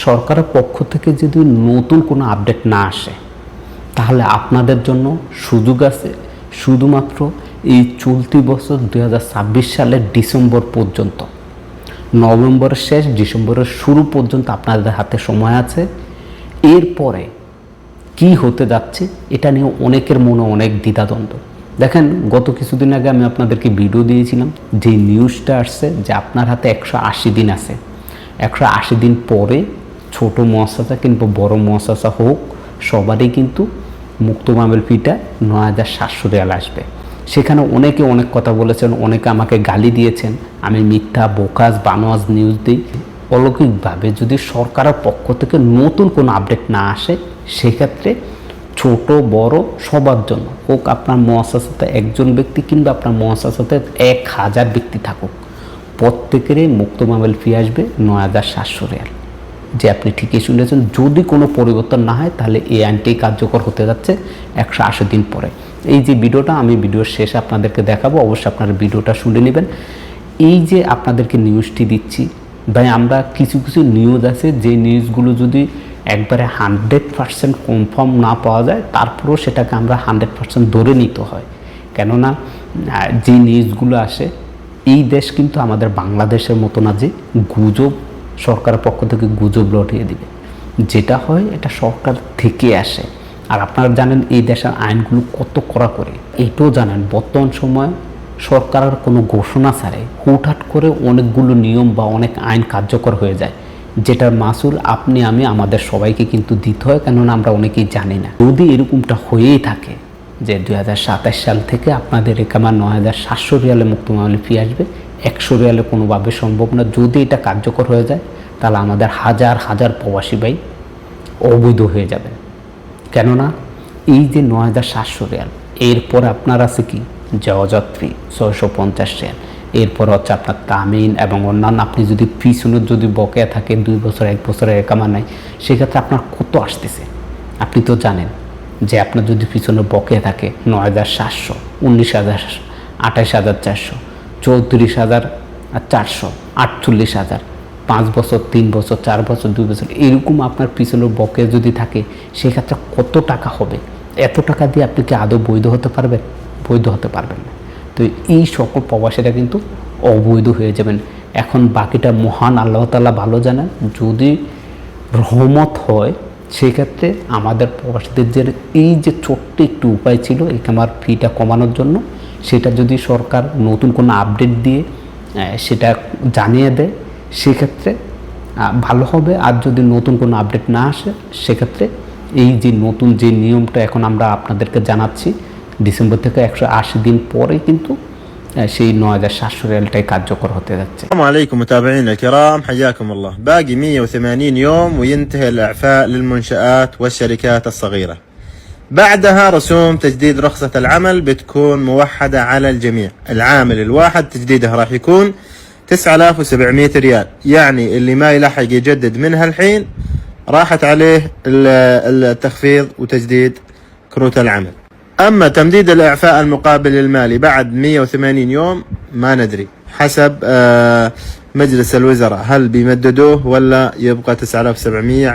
সরকারের পক্ষ থেকে যদি নতুন কোনো আপডেট না আসে তাহলে আপনাদের জন্য সুযোগ আছে শুধুমাত্র এই চলতি বছর 2026 সালের ডিসেম্বর পর্যন্ত, নভেম্বরের শেষ ডিসেম্বরের শুরু পর্যন্ত আপনাদের হাতে সময় আছে। এরপরে কি হতে যাচ্ছে এটা নিয়ে অনেকের মনে অনেক দ্বিধাদ্বন্দ্ব। দেখেন, গত কিছুদিন আগে আমি আপনাদেরকে ভিডিও দিয়েছিলাম যে নিউজটা আসছে যে আপনার হাতে 180 দিন আছে। 180 দিন পরে ছোট মুআসসাসা কিংবা বড় মুআসসাসা হোক সবারই কিন্তু মুক্ত মামুল ফিটা ৯,৭০০ রিয়াল আসবে। সেখানে অনেকে অনেক কথা বলেছেন, অনেকে আমাকে গালি দিয়েছেন। আমি মিথ্যা বোকাস বানোয়াজ নিউজ দিই। অলৌকিকভাবে যদি সরকারের পক্ষ থেকে নতুন কোনো আপডেট না আসে সেক্ষেত্রে ছোট বড় সবার জন্য হোক, আপনার মুআসসাসাতে একজন ব্যক্তি কিংবা আপনার মুআসসাসাতে 1000 ব্যক্তি থাকুক, প্রত্যেকেরই মুক্ত মামুল ফি আসবে ৯,৭০০ রিয়াল। যে আপনি ঠিকই শুনেছেন, যদি কোনো পরিবর্তন না হয় তাহলে এই আইনটি কার্যকর হতে যাচ্ছে 180 দিন পরে। এই যে ভিডিওটা আমি ভিডিওর শেষে আপনাদেরকে দেখাবো, অবশ্যই আপনারা ভিডিওটা শুনে নেবেন। এই যে আপনাদেরকে নিউজটি দিচ্ছি ভাই, আমরা কিছু কিছু নিউজ আছে যে নিউজগুলো যদি একবারে 100% কনফার্ম না পাওয়া যায় তারপরেও সেটাকে আমরা 100% ধরে নিতে হয়। কেননা যে নিউজগুলো আসে, এই দেশ কিন্তু আমাদের বাংলাদেশের মতো না যে গুজব সরকারের পক্ষ থেকে গুজব রটিয়ে দিবে। যেটা হয় এটা সরকার থেকে আসে। আর আপনারা জানেন এই দেশের আইনগুলো কত কড়া করে, এটাও জানেন বর্তমান সময় সরকারের কোনো ঘোষণা ছাড়াই হুটহাট করে অনেকগুলো নিয়ম বা অনেক আইন কার্যকর হয়ে যায়, যেটার মাসুল আপনি আমি আমাদের সবাইকে কিন্তু দিতে হয়, কেননা আমরা অনেকেই জানি না। যদি এরকমটা হয়েই থাকে যে 2027 সাল থেকে আপনাদের একামা ৯,৭০০ রিয়ালে মুক্ত মামুল ফি আসবে, 100 রিয়ালে কোনোভাবে সম্ভব না। যদি এটা কার্যকর হয়ে যায় তাহলে আমাদের হাজার হাজার প্রবাসী ভাই অবৈধ হয়ে যাবে। কেননা এই যে ৯,৭০০ রিয়াল, এরপর আপনার আছে কি যাওয়াযাত্রী ৬৫০ রিয়াল, এরপর হচ্ছে আপনার তামিন এবং অন্যান্য। আপনি যদি পিছনের যদি বকেয়া থাকে 2 বছর 1 বছরের একামা নাই, সেক্ষেত্রে আপনার কত আসতেছে আপনি তো জানেন। যে আপনার যদি পিছনে বকেয়া থাকে ৯,৭০০, ১৯,৭০০, ২৮,৪০০, ৩৪,৪০০, ৪৮,০০০, 5 বছর 3 বছর 4 বছর 2 বছর এরকম আপনার পিছনের বকেয়া যদি থাকে সেক্ষেত্রে কত টাকা হবে? এত টাকা দিয়ে আপনি কি আদৌ বৈধ হতে পারবেন? বৈধ হতে পারবেন না। তো এই সকল প্রবাসীরা কিন্তু অবৈধ হয়ে যাবেন। এখন বাকিটা মহান আল্লাহ তাআলা ভালো জানেন। যদি রহমত হয় সেক্ষেত্রে আমাদের প্রবাসীদের যে এই যে ছোট্ট একটু উপায় ছিল একামার ফিটা কমানোর জন্য, সেটা যদি সরকার নতুন কোনো আপডেট দিয়ে সেটা জানিয়ে দেয় সেক্ষেত্রে ভালো হবে। আর যদি নতুন কোনো আপডেট না আসে সেক্ষেত্রে এই যে নতুন যে নিয়মটা এখন আমরা আপনাদেরকে জানাচ্ছি, ডিসেম্বর থেকে 180 দিন পরে কিন্তু সেই ৯,৭০০ রিয়ালটাই কার্যকর হতে যাচ্ছে। السلام عليكم متابعينا الكرام، حياكم الله. باقي 180 يوم وينتهي الإعفاء للمنشآت والشركات الصغيرة. بعدها رسوم تجديد رخصة العمل بتكون موحدة على الجميع. العامل الواحد تجديده راح يكون 9700 ريال، يعني اللي ما يلحق يجدد منها الحين راحت عليه التخفيض وتجديد كروت العمل. أما تمديد الإعفاء المقابل المالي بعد 180 يوم ما ندري، حسب مجلس الوزراء هل بيمددوه ولا يبقى 9700.